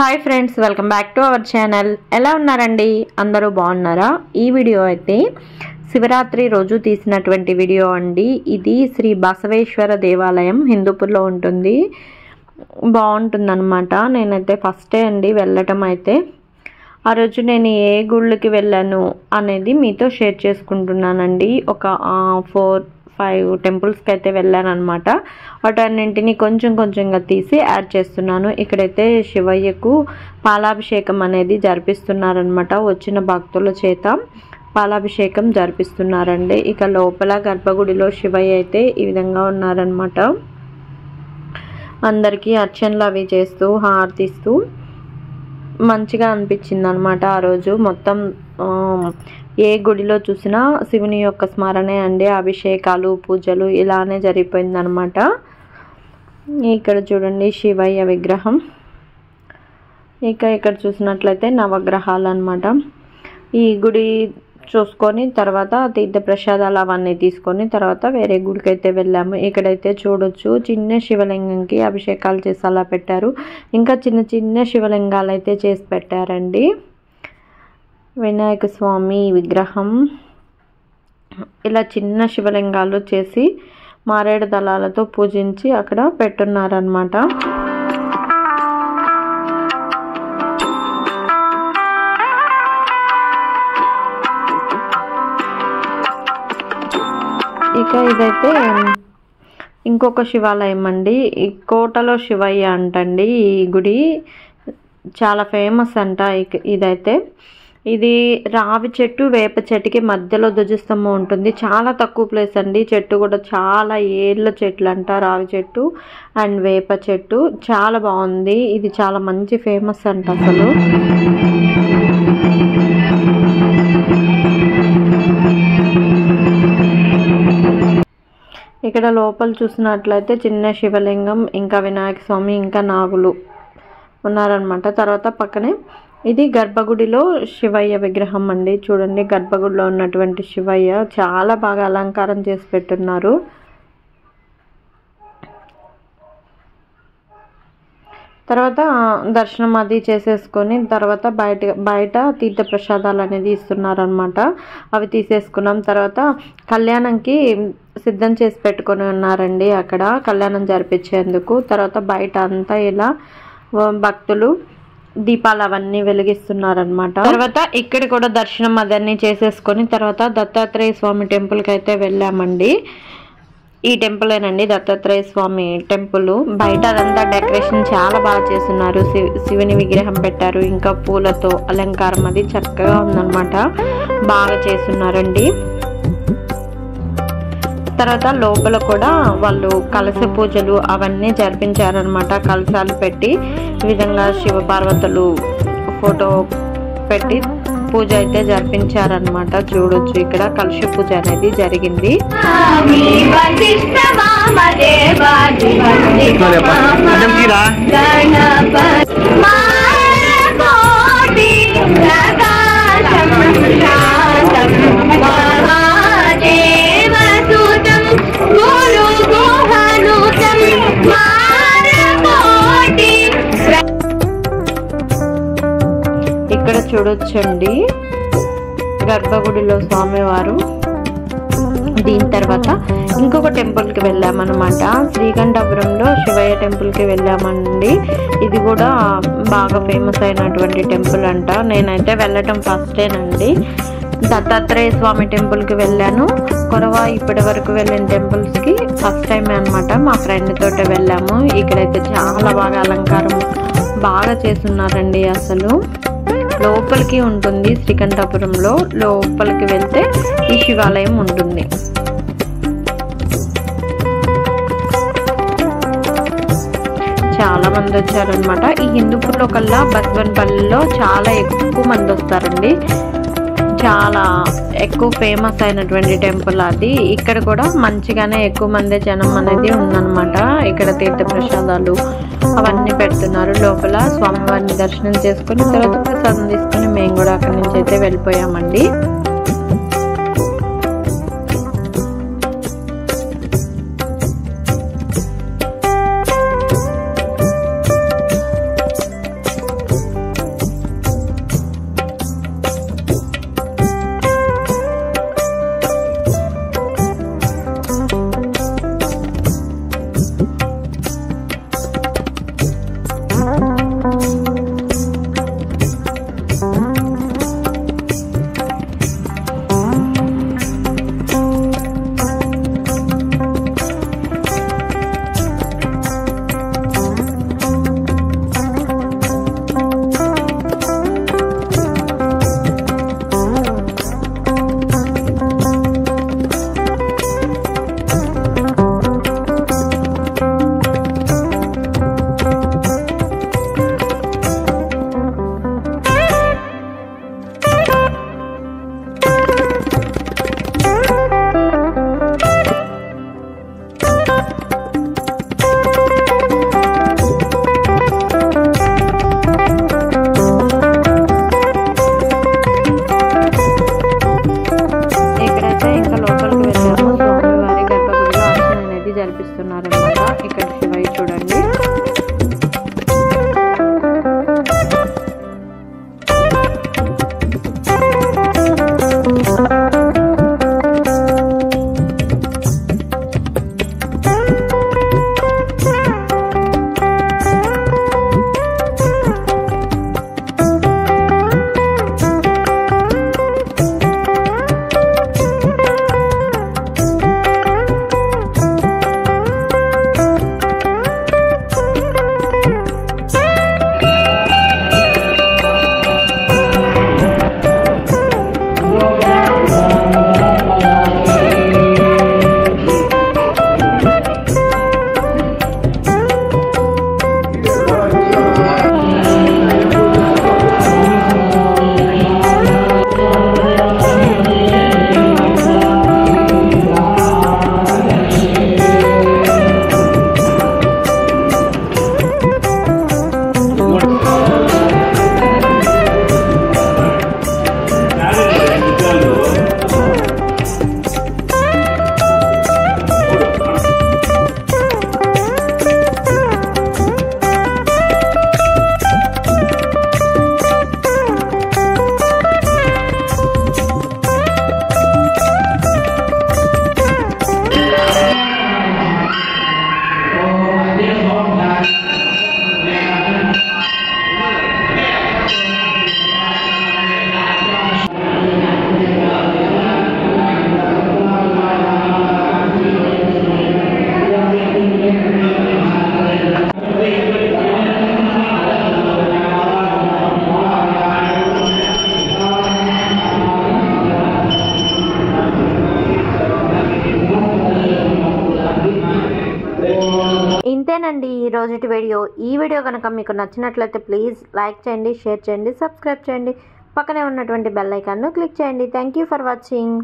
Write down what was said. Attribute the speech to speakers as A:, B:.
A: Hi friends, welcome back to our channel. ఎలా ఉన్నారండి? అందరూ బాగున్నారా? ఈ వీడియో అయితే శివరాత్రి రోజు తీసినటువంటి వీడియో అండి. ఇది శ్రీ బసవేశ్వర దేవాలయం హిందూపూర్లో ఉంటుంది. బాగుంటుందన్నమాట. నేనైతే ఫస్ట్ డే అండి వెళ్ళటం. అయితే ఆ రోజు నేను ఏ గుళ్ళకి వెళ్ళాను అనేది మీతో షేర్ చేసుకుంటున్నానండి. ఒక 4-5 టెంపుల్స్కి అయితే వెళ్ళాను అనమాట. వాటన్నింటినీ కొంచెంగా తీసి యాడ్ చేస్తున్నాను. ఇక్కడైతే శివయ్యకు పాలాభిషేకం అనేది జరిపిస్తున్నారనమాట. వచ్చిన భక్తుల చేత పాలాభిషేకం జరిపిస్తున్నారండి. ఇక లోపల గర్భగుడిలో శివయ్య అయితే ఈ విధంగా ఉన్నారనమాట. అందరికీ అర్చనలు అవి చేస్తూ హారతిస్తూ మంచిగా అనిపించింది అనమాట. ఆ రోజు మొత్తం ఏ గుడిలో చూసినా శివుని యొక్క స్మరణే అండి. అభిషేకాలు పూజలు ఇలానే జరిగిపోయిందనమాట. ఇక్కడ చూడండి శివయ్య విగ్రహం. ఇక ఇక్కడ చూసినట్లయితే నవగ్రహాలు అనమాట. ఈ గుడి చూసుకొని తర్వాత తీర్థ ప్రసాదాలు అవన్నీ తీసుకొని తర్వాత వేరే గుడికి అయితే వెళ్ళాము. ఇక్కడైతే చూడొచ్చు చిన్న శివలింగంకి అభిషేకాలు చేసి అలా పెట్టారు. ఇంకా చిన్న శివలింగాలు అయితే చేసి పెట్టారండి. వినాయక స్వామి విగ్రహం ఇలా చిన్న శివలింగాలు చేసి మారేడు దళాలతో పూజించి అక్కడ పెట్టున్నారనమాట. ఇక ఇదైతే ఇంకొక శివాలయం అండి. ఈ కోటలో శివయ్య అంటండి. ఈ గుడి చాలా ఫేమస్ అంట. ఇదైతే ఇది రావి చెట్టు వేప చెట్టుకి మధ్యలో ధ్వజస్తంభం ఉంటుంది. చాలా తక్కువ ప్లేస్ అండి. చెట్టు కూడా చాలా ఏళ్ళ చెట్లు అంట. రావి చెట్టు అండ్ వేప చెట్టు చాలా బాగుంది. ఇది చాలా మంచి ఫేమస్ అంట అసలు. ఇక్కడ లోపల చూసినట్లయితే చిన్న శివలింగం, ఇంకా వినాయక స్వామి, ఇంకా నాగులు ఉన్నారనమాట. తర్వాత పక్కనే ఇది గర్భగుడిలో శివయ్య విగ్రహం అండి. చూడండి గర్భగుడిలో ఉన్నటువంటి శివయ్య చాలా బాగా అలంకారం చేసి పెట్టున్నారు. తర్వాత దర్శనం అది చేసేసుకొని తర్వాత బయట తీర్థ ప్రసాదాలు అనేది ఇస్తున్నారనమాట. అవి తీసేసుకున్నాం. తర్వాత కళ్యాణంకి సిద్ధం చేసి పెట్టుకొని ఉన్నారండి అక్కడ కళ్యాణం జరిపించేందుకు. తర్వాత బయట అంతా ఇలా భక్తులు దీపాలు అవన్నీ వెలిగిస్తున్నారనమాట. తర్వాత ఇక్కడ కూడా దర్శనం అదన్నీ చేసేసుకొని తర్వాత దత్తాత్రేయ స్వామి టెంపుల్కి అయితే వెళ్ళామండి. ఈ టెంపులేనండి దత్తాత్రేయ స్వామి టెంపుల్. బయట అదంతా డెకరేషన్ చాలా బాగా చేస్తున్నారు. శివుని విగ్రహం పెట్టారు. ఇంకా పూలతో అలంకారం అది చక్కగా ఉందన్నమాట. బాగా చేస్తున్నారండి. తర్వాత లోపల కూడా వాళ్ళు కలశ పూజలు అవన్నీ జరిపించారనమాట. కలశాలు పెట్టి ఈ విధంగా శివ పార్వతులు ఫోటో పెట్టి పూజ అయితే జరిపించారనమాట. చూడొచ్చు ఇక్కడ కలశ పూజ అనేది జరిగింది. ఇక్కడ చూడొచ్చండి గర్భగుడిలో స్వామివారు. దీని తర్వాత ఇంకొక టెంపుల్కి వెళ్ళామన్నమాట. శ్రీకంఠపురంలో శివయ్య టెంపుల్కి వెళ్ళామండి. ఇది కూడా బాగా ఫేమస్ అయినటువంటి టెంపుల్ అంట. నేనైతే వెళ్ళటం ఫస్ట్ టైనండి. దత్తాత్రేయ స్వామి టెంపుల్కి వెళ్ళాను. కొరవ ఇప్పటి వరకు వెళ్ళిన టెంపుల్స్కి ఫస్ట్ టైం అనమాట. మా ఫ్రెండ్ తోటి వెళ్ళాము. ఇక్కడైతే చాలా బాగా అలంకారం బాగా చేస్తున్నారండి. అసలు లోపలికి ఉంటుంది. శ్రీకంఠపురంలో లోపలికి వెళ్తే ఈ శివాలయం ఉంటుంది. చాలా మంది వచ్చారనమాట. ఈ హిందూపూర్లో కల్లా బస్వన్పల్లిలో చాలా ఎక్కువ మంది వస్తారండి. చాలా ఎక్కువ ఫేమస్ అయినటువంటి టెంపుల్ అది. ఇక్కడ కూడా మంచిగానే ఎక్కువ మంది జనం అనేది ఉందన్నమాట. ఇక్కడ తీర్థ ప్రసాదాలు అవన్నీ పెడుతున్నారు. లోపల స్వామివారిని దర్శనం చేసుకుని తర్వాత ప్రసాదం తీసుకుని మేము కూడా అక్కడి నుంచి అయితే వెళ్ళిపోయామండి. ఇదేనండి ఈ రోజుటి వీడియో. ఈ వీడియో కనుక మీకు నచ్చినట్లయితే ప్లీజ్ లైక్ చేయండి, షేర్ చేయండి, సబ్స్క్రైబ్ చేయండి, పక్కనే ఉన్నటువంటి బెల్ ఐకాన్ను క్లిక్ చేయండి. Thank you for watching.